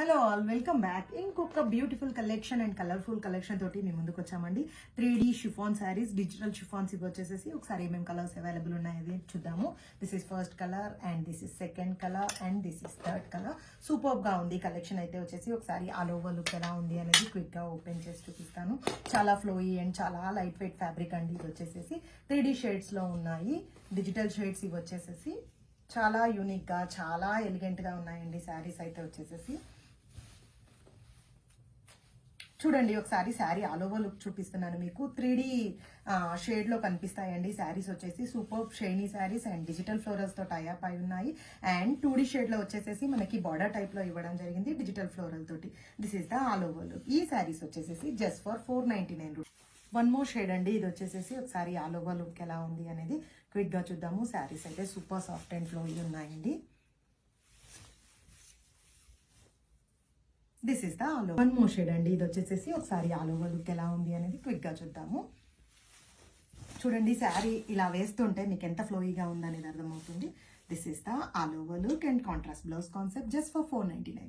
Hello all, welcome back. ఇంకొక beautiful collection and colourful collection తోటి మేము ముందుకు వచ్చామండి. 3D chiffon saris, digital chiffons ఇవి వచ్చేసేసి ఒకసారి ఏమేమి కలర్స్ అవైలబుల్ ఉన్నాయని చూద్దాము. This is first colour and this is second colour and this is third colour. Super గా ఉంది కలెక్షన్ అయితే వచ్చేసి. ఒకసారి ఆల్ ఓవర్ లుక్ ఎలా ఉంది అనేది క్విక్ గా ఓపెన్ చేసి చూపిస్తాను. చాలా ఫ్లోయీ అండ్ చాలా లైట్ వెయిట్ ఫ్యాబ్రిక్ అండి. ఇది వచ్చేసేసి 3D షేడ్స్ లో ఉన్నాయి. డిజిటల్ షేడ్స్ ఇవి వచ్చేసేసి చాలా యూనిక్ గా చాలా ఎలిగెంట్ గా ఉన్నాయండి శారీస్ అయితే వచ్చేసేసి. చూడండి ఒకసారి శారీ ఆల్ ఓవర్ లుక్ చూపిస్తున్నాను మీకు. 3D షేడ్ లో కనిపిస్తాయండి శారీస్ వచ్చేసి. Super shiny saris and digital florals తో టైఅప్ అయి ఉన్నాయి. అండ్ 2D షేడ్ లో వచ్చేసేసి మనకి బార్డర్ టైప్ లో ఇవ్వడం జరిగింది డిజిటల్ ఫ్లోరల్ తోటి. This is the all over look. ఈ శారీస్ వచ్చేసేసి just for 499 rupees. One more shade అండి. ఇది వచ్చేసేసి ఒకసారి ఆల్ ఓవర్ లుక్ ఎలా ఉంది అనేది క్విక్ గా చూద్దాము. శారీస్ అయితే సూపర్ సాఫ్ట్ అండ్ ఫ్లోయీ ఉన్నాయండి. This is the all over. One more shade అండి. ఇది వచ్చేసేసి ఒకసారి ఆల్ ఓవర్ లుక్ ఎలా ఉంది అనేది క్విక్ గా చూద్దాము. చూడండి శారీ ఇలా వేస్తుంటే మీకు ఎంత ఫ్లోయీగా ఉందనేది అర్థమవుతుంది. This is the all over look and contrast blouse concept just for 499.